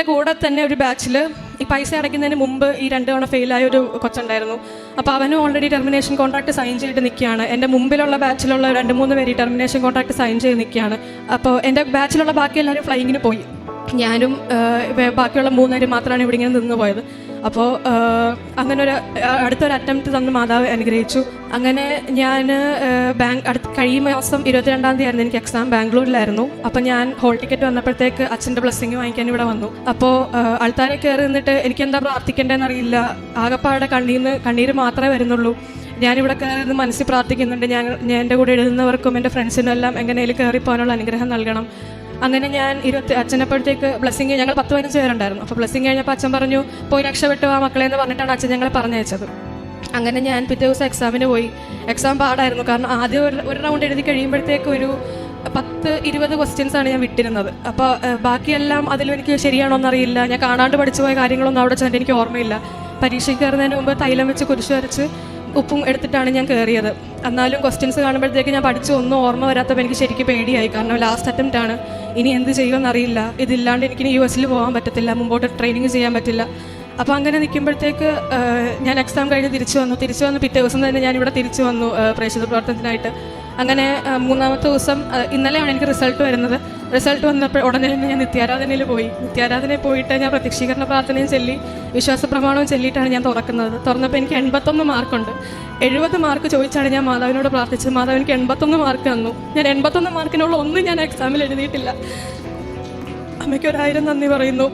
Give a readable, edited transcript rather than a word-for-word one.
എൻ്റെ കൂടെ തന്നെ ഒരു ബാച്ചിൽ ഈ പൈസ അടയ്ക്കുന്നതിന് മുമ്പ് ഈ 2 തവണ ഫെയിലായ ഒരു കൊച്ചുണ്ടായിരുന്നു. അപ്പോൾ അവനും ഓൾറെഡി ടെർമിനേഷൻ കോൺട്രാക്ട് സൈൻ ചെയ്ത് നിൽക്കുകയാണ്. എൻ്റെ മുമ്പിലുള്ള ബാച്ചിലുള്ള 2-3 പേര് ടെർമിനേഷൻ കോൺട്രാക്ട് സൈൻ ചെയ്ത് നിൽക്കുകയാണ്. അപ്പോൾ എൻ്റെ ബാച്ചിലുള്ള ബാക്കി എല്ലാവരും ഫ്ലൈയിങ്ങിന് പോയി. ഞാനും ബാക്കിയുള്ള 3 പേര് മാത്രമാണ് ഇവിടെ ഇങ്ങനെ നിന്ന് പോയത്. അപ്പോൾ അങ്ങനെ അടുത്തൊരു അറ്റംപ്റ്റ് തന്ന് മാതാവ് അനുഗ്രഹിച്ചു. അങ്ങനെ ഞാൻ കഴിയുന്ന മാസം 22-ാം തീയതി ആയിരുന്നു എനിക്ക് എക്സാം. ബാംഗ്ലൂരിലായിരുന്നു. അപ്പോൾ ഞാൻ ഹോൾ ടിക്കറ്റ് വന്നപ്പോഴത്തേക്ക് അച്ഛൻ്റെ ബ്ലെസ്സിങ് വാങ്ങിക്കാൻ ഇവിടെ വന്നു. അപ്പോൾ ആൾക്കാരെ കയറി നിന്നിട്ട് എനിക്കെന്താ പ്രാർത്ഥിക്കേണ്ടതെന്ന് അറിയില്ല. ആകപ്പാടെ കണ്ണീര് മാത്രമേ വരുന്നുള്ളൂ. ഞാനിവിടെ കയറി മനസ്സിൽ പ്രാർത്ഥിക്കുന്നുണ്ട്, ഞാൻ എൻ്റെ കൂടെ എഴുതുന്നവർക്കും എൻ്റെ ഫ്രണ്ട്സിനും എല്ലാം എങ്ങനെയും കയറിപ്പോകാനുള്ള അനുഗ്രഹം നൽകണം. അങ്ങനെ ഞാൻ അച്ഛനപ്പോഴത്തേക്ക് ബ്ലെസ്സിങ്, ഞങ്ങൾ 10-15 പേരുണ്ടായിരുന്നു. അപ്പോൾ ബ്ലെസ്സിങ് കഴിഞ്ഞപ്പോൾ അച്ഛൻ പറഞ്ഞു പോയി രക്ഷപ്പെട്ടു ആ മക്കളെ എന്ന് പറഞ്ഞിട്ടാണ് അച്ഛൻ ഞങ്ങളെ പറഞ്ഞയച്ചത്. അങ്ങനെ ഞാൻ പിറ്റേ ദിവസം എക്സാമിന് പോയി. എക്സാം പാടായിരുന്നു. കാരണം ആദ്യം ഒരു റൗണ്ട് എഴുതി കഴിയുമ്പോഴത്തേക്ക് ഒരു 10-20 ക്വസ്റ്റ്യൻസാണ് ഞാൻ വിട്ടിരുന്നത്. അപ്പോൾ ബാക്കിയെല്ലാം അതിലും എനിക്ക് ശരിയാണോ എന്നറിയില്ല. ഞാൻ കാണാണ്ട് പഠിച്ചു പോയ കാര്യങ്ങളൊന്നും അവിടെ ചെന്നിട്ട് എനിക്ക് ഓർമ്മയില്ല. പരീക്ഷയ്ക്ക് കയറുന്നതിന് മുമ്പ് തൈലം വെച്ച് കുരിശ് വരച്ച് ഉപ്പും എടുത്തിട്ടാണ് ഞാൻ കയറിയത്. എന്നാലും ക്വസ്റ്റ്യൻസ് കാണുമ്പോഴത്തേക്ക് ഞാൻ പഠിച്ച് ഒന്നും ഓർമ്മ വരാത്തപ്പോൾ എനിക്ക് ശരിക്കും പേടിയായി. കാരണം ലാസ്റ്റ് അറ്റംപ്റ്റ് ആണ്. ഇനി എന്ത് ചെയ്യുമെന്നറിയില്ല. ഇതില്ലാണ്ട് എനിക്കിനി US പോകാൻ പറ്റത്തില്ല, മുമ്പോട്ട് ട്രെയിനിങ് ചെയ്യാൻ പറ്റില്ല. അപ്പോൾ അങ്ങനെ നിൽക്കുമ്പോഴത്തേക്ക് ഞാൻ എക്സാം കഴിഞ്ഞ് തിരിച്ചു വന്നു പിറ്റേ ദിവസം തന്നെ ഞാനിവിടെ തിരിച്ചു വന്നു പ്രേക്ഷിത പ്രവർത്തനത്തിനായിട്ട്. അങ്ങനെ 3-ാമത്തെ ദിവസം ഇന്നലെയാണ് എനിക്ക് റിസൾട്ട് വരുന്നത്. റിസൾട്ട് വന്നപ്പോൾ ഉടനെ തന്നെ ഞാൻ നിത്യാരാധനയിൽ പോയിട്ട് ഞാൻ പ്രത്യക്ഷീകരണ പ്രാർത്ഥനയും ചൊല്ലി വിശ്വാസ പ്രമാണവും ചൊല്ലിയിട്ടാണ് ഞാൻ തുറന്നപ്പോൾ എനിക്ക് 81 മാർക്കുണ്ട്. 70 മാർക്ക് ചോദിച്ചാണ് ഞാൻ മാതാവിനോട് പ്രാർത്ഥിച്ചത്. മാതാവ് എനിക്ക് 81 മാർക്ക് തന്നു. ഞാൻ 81 മാർക്കിനുള്ള ഒന്നും ഞാൻ എക്സാമിൽ എഴുതിയിട്ടില്ല. അമ്മയ്ക്ക് 1000 നന്ദി പറയുന്നു.